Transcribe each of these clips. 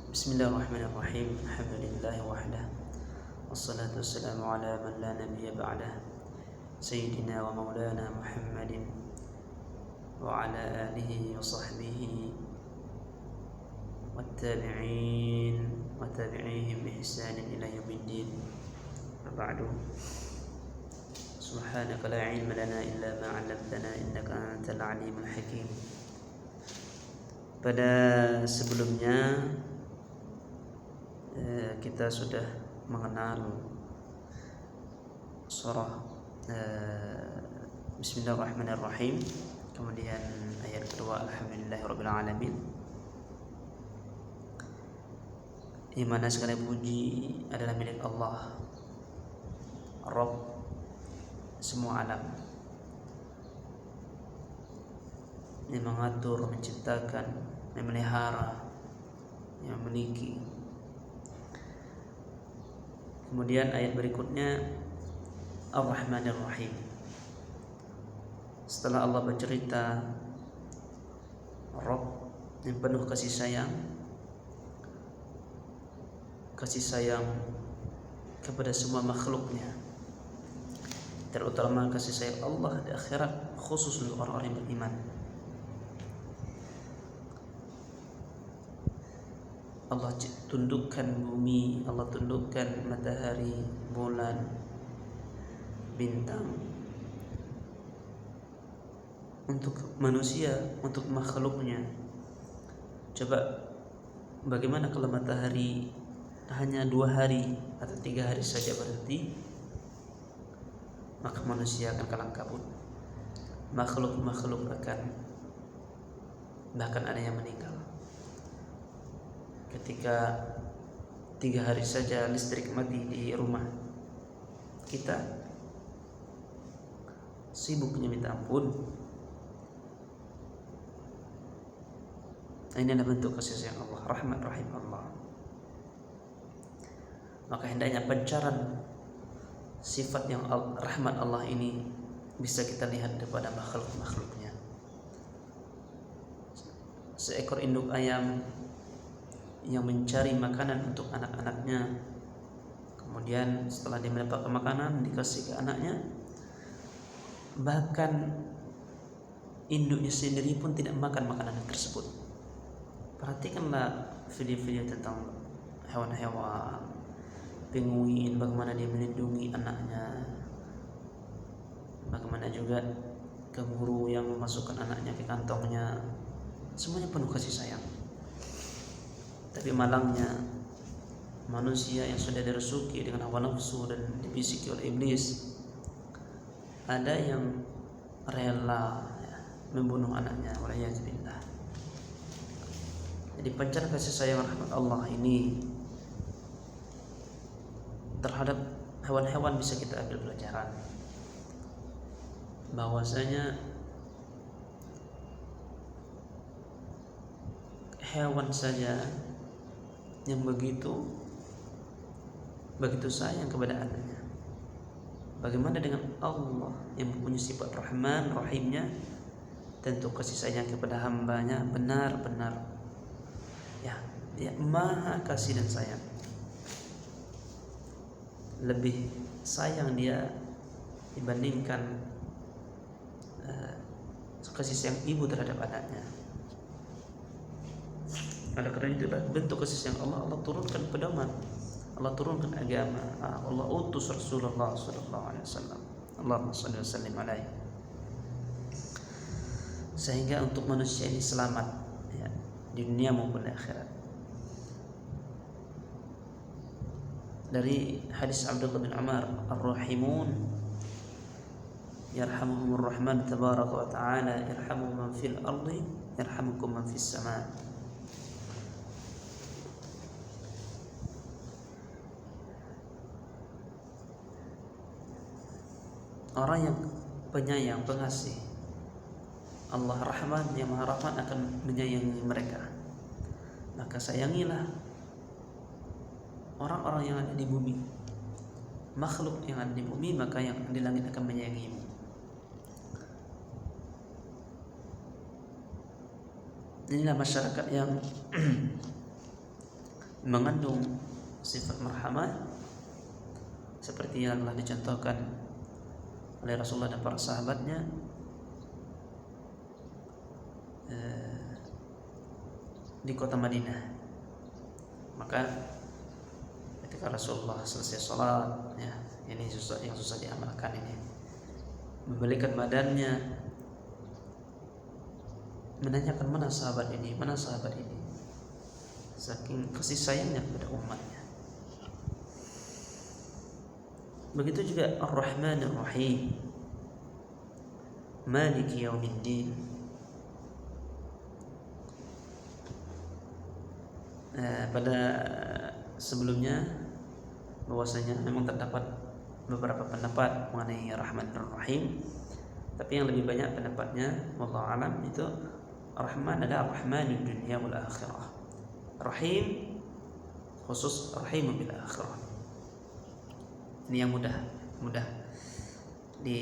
Bismillahirrahmanirrahim. Alhamdulillah wahdah. Wassalatu wassalamu ala man la nabiyya ba'dah. Sayyidina wa maulana Muhammadin wa ala alihi wa sahbihi wattabi'in wa tabi'ihim bi ihsanin ila yaumiddin. Ba'du. Subhanaka la ilma lana illa ma 'allamtana innaka antal alimul hakim. Pada sebelumnya kita sudah mengenal surah Bismillahirrahmanirrahim, kemudian ayat kedua Alhamdulillahirabbil alamin, di mana segala puji adalah milik Allah, Rabb semua alam, yang mengatur, menciptakan, memelihara, yang memiliki. Kemudian ayat berikutnya Ar-Rahmanir Rahim. Setelah Allah bercerita Rabb yang penuh kasih sayang kepada semua makhluknya, terutama kasih sayang Allah di akhirat khusus untuk orang-orang yang beriman. Allah tundukkan bumi, Allah tundukkan matahari, bulan, bintang untuk manusia, untuk makhluknya. Coba bagaimana kalau matahari hanya 2 hari atau 3 hari saja berhenti, maka manusia akan kalang kabut, makhluk-makhluk akan bahkan ada yang meninggal. Ketika 3 hari saja listrik mati di rumah kita, sibuknya minta ampun. Ini adalah bentuk kasih sayang Allah, rahmat rahim Allah. Maka hendaknya pancaran sifat yang rahmat Allah ini bisa kita lihat kepada makhluk-makhluknya. Seekor induk ayam yang mencari makanan untuk anak-anaknya, kemudian setelah dia mendapatkan makanan dikasih ke anaknya, bahkan induknya sendiri pun tidak makan makanan tersebut. Perhatikanlah video-video tentang hewan-hewan, penguin, bagaimana dia melindungi anaknya, bagaimana juga kanguru yang memasukkan anaknya ke kantongnya, semuanya penuh kasih sayang. Tapi malangnya manusia yang sudah dirasuki dengan hawa nafsu dan dibisiki oleh iblis, ada yang rela membunuh anaknya, waliyadzubillah. Jadi pancar kasih sayang rahmat Allah ini terhadap hewan-hewan bisa kita ambil pelajaran, bahwasanya hewan saja yang begitu sayang kepada anaknya, bagaimana dengan Allah yang mempunyai sifat Rahman Rahimnya? Tentu kasih sayang kepada hambanya benar-benar ya, dia maha kasih dan sayang. Lebih sayang dia dibandingkan kasih sayang ibu terhadap anaknya. Oleh karena itu bentuk kasih sayang Allah, Allah turunkan pedoman, Allah turunkan agama, Allah utus Rasulullah sallallahu alaihi wasallam. Allahumma shalli wa sallim alaihi, sehingga untuk manusia ini selamat ya, di dunia maupun di akhirat. Dari hadis Abdullah bin Umar, ar-rahimun yarhamuhumur rahman tabaraka wa ta'ala, irhamu man fil ardi yarhamukum man fis sama'. Orang yang penyayang, pengasih, Allah Rahman yang Maha Rahman akan menyayangi mereka. Maka sayangilah orang-orang yang ada di bumi, makhluk yang ada di bumi, maka yang di langit akan menyayangimu. Inilah masyarakat yang mengandung sifat marhamah seperti yang telah dicontohkan oleh Rasulullah dan para sahabatnya di kota Madinah. Maka ketika Rasulullah selesai sholat, ya, ini yang susah diamalkan ini, membalikkan badannya, menanyakan mana sahabat ini, saking kasih sayangnya kepada umatnya. Begitu juga Ar-Rahman Ar-Rahim, Maliki Yaumiddin. Pada sebelumnya bahwasanya memang terdapat beberapa pendapat mengenai Rahman dan Rahim, tapi yang lebih banyak pendapatnya wallahu alam itu Rahman adalah Rahmanud dunya wal akhirah, Rahim khusus Rahim bil akhirah. Ini yang mudah di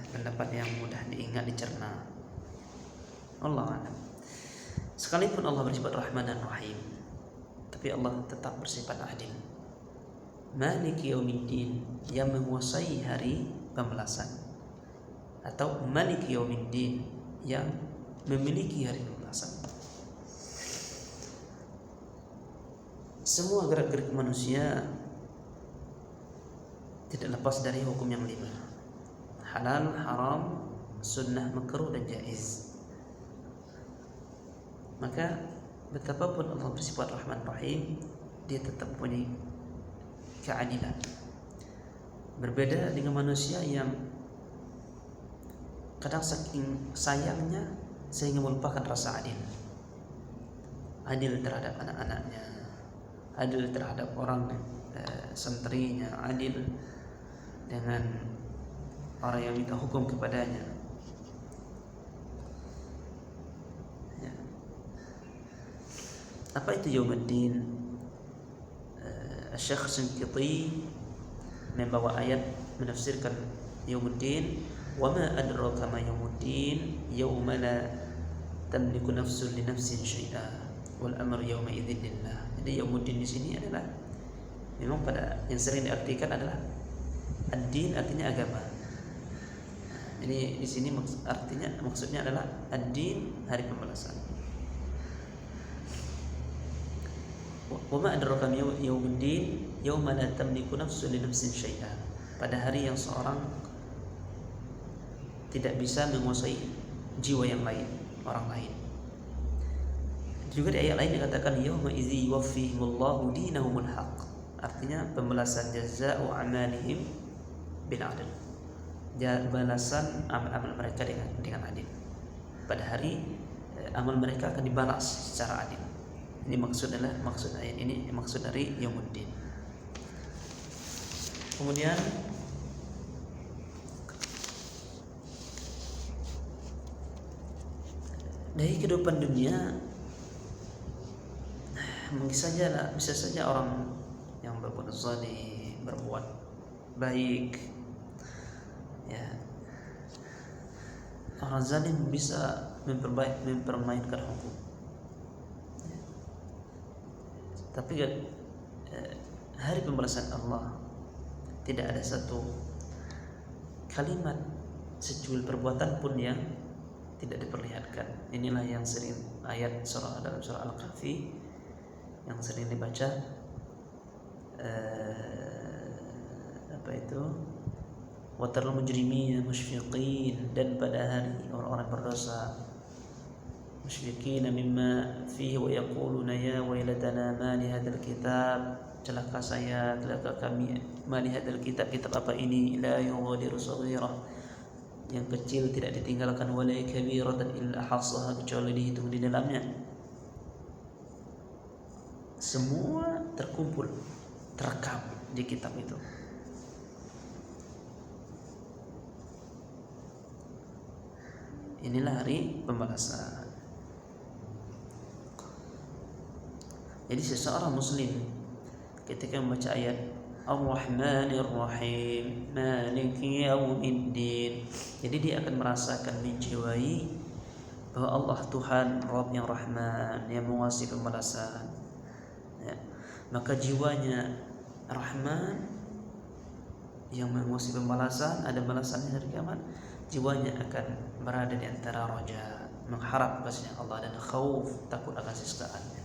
pendapat yang mudah diingat, dicerna. Allah alam. Sekalipun Allah bersifat Rahman dan Rahim, tapi Allah tetap bersifat adil. Maliki Yaumiddin, yang menguasai hari pembalasan, atau Maliki Yaumiddin, yang memiliki hari pembalasan. Semua gerak-gerik manusia tidak lepas dari hukum yang 5: halal, haram, sunnah, makruh, dan jaiz. Maka betapapun Allah bersifat Rahman Rahim, dia tetap punya keadilan. Berbeda dengan manusia yang kadang saking sayangnya sehingga melupakan rasa adil. Adil terhadap anak-anaknya, adil terhadap orang santrinya, adil dengan orang yang minta hukum kepadanya. Apa itu Yaumuddin? Syekh Shinqiti membawa ayat menafsirkan Yaumuddin, wa ma adraka ma yaumuddin, yauma la tamliku nafsun li nafsin syai'a wal amru yauma idzin lillah. Jadi Yaumuddin di sini adalah memang pada yang sering diartikan adalah ad-din, artinya agama. Jadi di sini maksudnya adalah ad-din, hari pembalasan. Wa ma adraka yaumuddin yauma la tamliku nafsun li nafsin syai'a. Pada hari yang seorang tidak bisa menguasai jiwa yang lain, orang lain. Juga di ayat lain dikatakan yauma idzi yuwaffihimullahu dinahumul haqq. Artinya pembalasan jazaa'u amalihim bil 'adl. Balasan amal-amal mereka dengan adil. Pada hari amal mereka akan dibalas secara adil. Ini maksud ayat ini, maksud dari Yaumuddin. Kemudian dari kehidupan dunia bisa saja orang yang berbuat zalim, berbuat baik, ya, orang zalim bisa mempermainkan hukum. Tapi hari pembalasan Allah tidak ada satu kalimat, secuil perbuatan pun yang tidak diperlihatkan. Inilah yang sering ayat dalam surah Al-Kahfi yang sering dibaca, apa itu, wa taral mujrimina musyfiqin, dan pada hari orang-orang berdosa musyfiqina mimma fihi wa yaquluna ya wailatana ma li hadzal kitab, celaka saya, celaka kami, ma li hadzal kitab apa ini, la yughadiru shaghirah, yang kecil tidak ditinggalkan, wala kabiratan illa ahsaha, kecuali dihitung di dalamnya. Semua terkumpul, terekam di kitab itu. Inilah hari pembalasan. Jadi seseorang muslim ketika membaca ayat Ar-Rahmanir Rahim, Maliki Yaumiddin, jadi dia akan merasakan, menjiwai bahwa Allah Tuhan Rabb yang Rahman, yang menguasai pembalasan, ya, maka jiwanya Rahman yang menguasai pembalasan, ada balasannya dari kiamat, jiwanya akan berada di antara raja, mengharap kasihnya Allah, dan khauf, takut akan siksaan.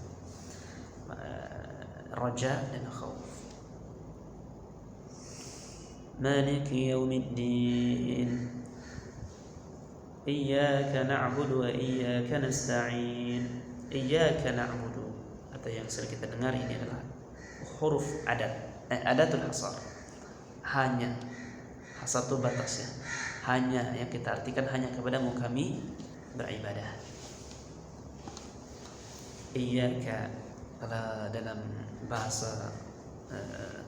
Raja dan khauf. Maliki yaumiddin, iyyaka na'budu wa iyyaka nasta'in. Iyyaka na'budu, atau yang sering kita dengar ini adalah huruf adatul hasar. Hanya, hasar itu batasnya. Hanya, yang kita artikan hanya kepadamu kami beribadah. Iyyaka, kalau dalam bahasa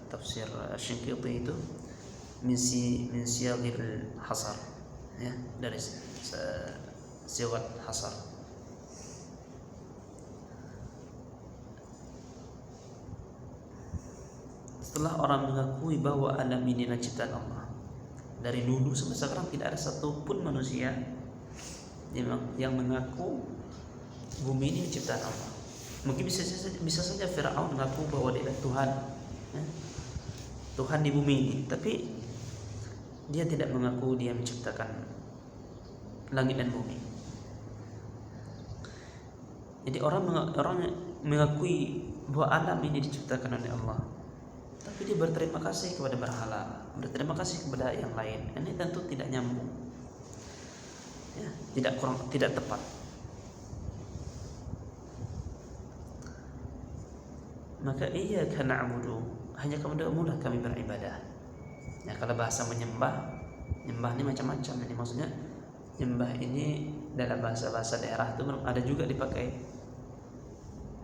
tafsir Shinqiti itu min siyagil hasar, ya, dari siwat hasar. Setelah orang mengakui bahwa alam ini adalah ciptaan Allah, dari dulu sampai sekarang tidak ada satupun manusia yang mengaku bumi ini ciptaan Allah. Mungkin bisa saja Firaun mengaku bahwa dia adalah Tuhan, ya, Tuhan di bumi ini, tapi dia tidak mengaku dia menciptakan langit dan bumi. Jadi orang mengakui bahwa alam ini diciptakan oleh Allah, tapi dia berterima kasih kepada berhala, berterima kasih kepada yang lain. Ini tentu tidak nyambung, ya, tidak tepat. Maka iyyaka na'budu, hanya kepadamu lah kami beribadah. Ya, kalau bahasa menyembah ini macam-macam. Ini maksudnya nyembah ini dalam bahasa daerah itu ada juga dipakai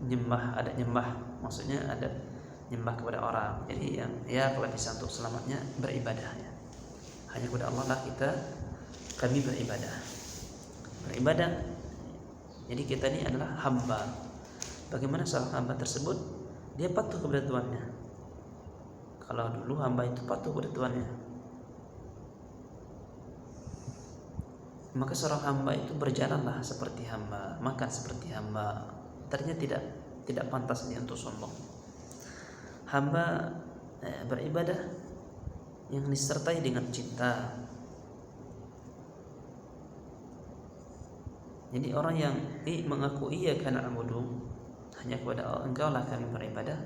nyembah, ada nyembah, maksudnya ada nyembah kepada orang. Jadi yang, ya, kalau bisa untuk selamatnya beribadah, ya. Hanya kepada Allah lah kami beribadah. Jadi kita ini adalah hamba. Bagaimana seorang hamba tersebut? Dia patuh kepada Tuannya. Kalau dulu hamba itu patuh kepada Tuannya, maka seorang hamba itu berjalanlah seperti hamba, makan seperti hamba. Ternyata tidak pantas dia untuk sombong. Hamba beribadah yang disertai dengan cinta. Jadi orang yang mengaku iyyaka na'budu, hanya kepada Engkau lah kami beribadah,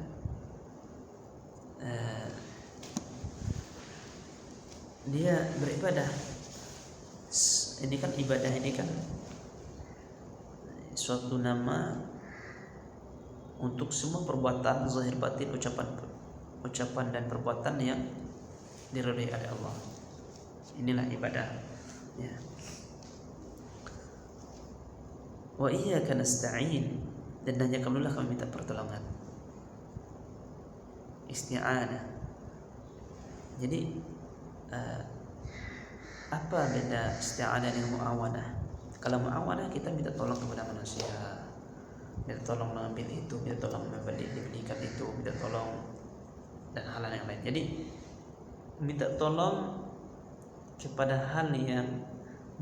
dia beribadah. Ini kan ibadah, ini kan suatu nama untuk semua perbuatan zahir batin, ucapan dan perbuatan yang diridhai oleh Allah. Inilah ibadah, ya. Wa iyyaka nasta'in, dan hanya kamulah kami minta pertolongan. Isti'anah. Jadi apa beda isti'anah dengan mu'awanah? Kalau mu'awanah kita minta tolong kepada manusia, minta tolong mengambil itu, minta tolong dibelikan itu, minta tolong dan hal yang lain. Jadi minta tolong kepada hal yang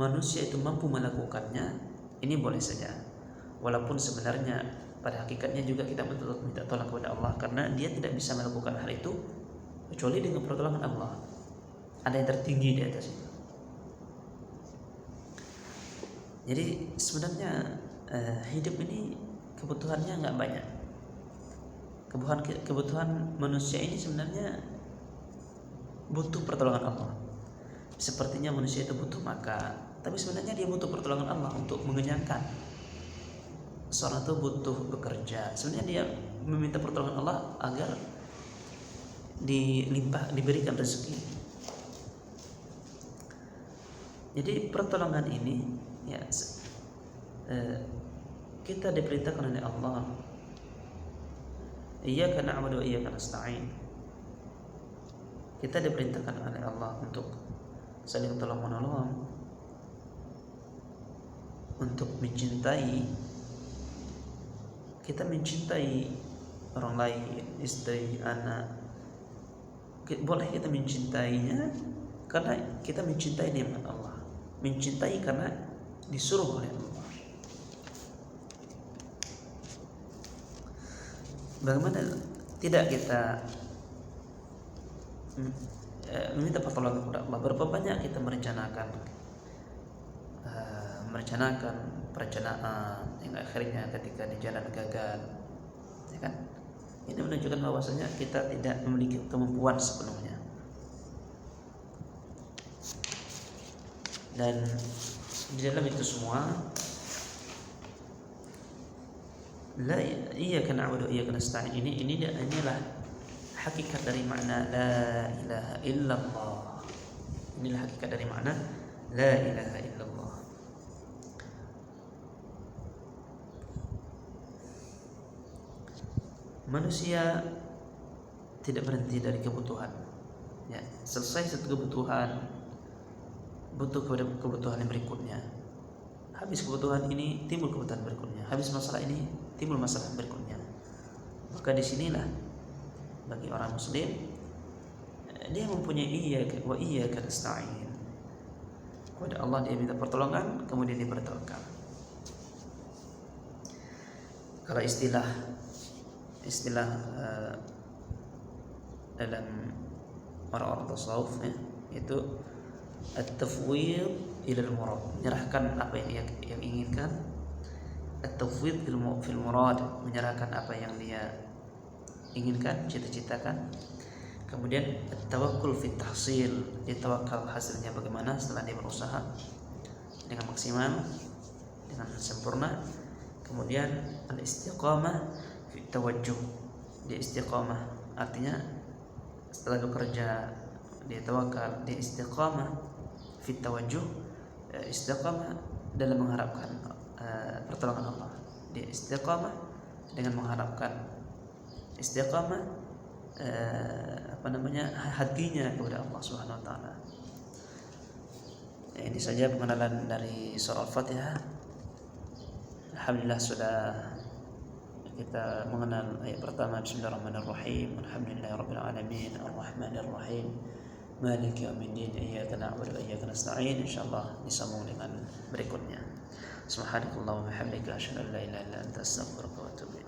manusia itu mampu melakukannya, ini boleh saja. Walaupun sebenarnya pada hakikatnya juga kita minta tolong kepada Allah, karena dia tidak bisa melakukan hal itu kecuali dengan pertolongan Allah. Ada yang tertinggi di atas itu. Jadi sebenarnya hidup ini kebutuhannya nggak banyak. Kebutuhan manusia ini sebenarnya butuh pertolongan Allah. Sepertinya manusia itu butuh makan, tapi sebenarnya dia butuh pertolongan Allah untuk mengenyangkan. Seorang itu butuh bekerja, sebenarnya dia meminta pertolongan Allah agar diberikan rezeki. Jadi pertolongan ini, ya, kita diperintahkan oleh Allah, iyyaka na'budu wa iyyaka nasta'in. Kita diperintahkan oleh Allah untuk saling tolong menolong, untuk mencintai. Kita mencintai orang lain, istri, anak. Boleh kita mencintainya karena kita mencintai nikmat Allah, mencintai karena disuruh oleh Allah. bagaimana tidak kita meminta pertolongan kepada Allah? Berapa banyak kita merencanakan perencanaan yang akhirnya ketika di jalan gagal, ya kan? Ini menunjukkan bahwasanya kita tidak memiliki kemampuan sepenuhnya. Dan di dalam itu semua, la iyyaka na'budu wa iyyaka nasta'in, inilah hakikat dari makna la ilaha illallah. Inilah hakikat dari makna la ilaha illallah. Manusia tidak berhenti dari kebutuhan. Ya, selesai satu kebutuhan, butuh kepada kebutuhan yang berikutnya. Habis kebutuhan ini, timbul kebutuhan berikutnya. Habis masalah ini, timbul masalah berikutnya. Maka disinilah bagi orang Muslim, dia mempunyai iyyaka wa iyyaka nasta'in. Kepada Allah dia minta pertolongan, kemudian dia bertawakal. Kalau istilah dalam orang-orang tasawuf ya, itu at-tafwid ila al-murad, menyerahkan apa yang dia inginkan. At-tafwid fil murad, menyerahkan apa yang dia inginkan, cita-citakan. Kemudian at-tawakkul fit tahsil, dia tawakal hasilnya bagaimana setelah dia berusaha dengan maksimal, dengan sempurna. Kemudian al-istiqamah fit tawajjuh, dia istiqamah, artinya setelah bekerja dia tawakal, dia istiqamah fit tawajjuh, istiqamah dalam mengharapkan pertolongan Allah. Dia istiqamah dengan mengharapkan, istiqamah hatinya kepada Allah Subhanahu wa taala. Ya, ini saja pengenalan dari surah Al-Fatihah. Alhamdulillah sudah kita mengenal ayat pertama. Bismillahirrahmanirrahim. Alhamdulillahirabbil alamin, arrahmanirrahim, maliki yaumiddin, iyyaka na'budu wa iyyaka nasta'in. Insyaallah disambung dengan berikutnya. Subhanakallahumma wa bihamdika asyhadu an la ilaha illa anta astaghfiruka wa atubu ilaik.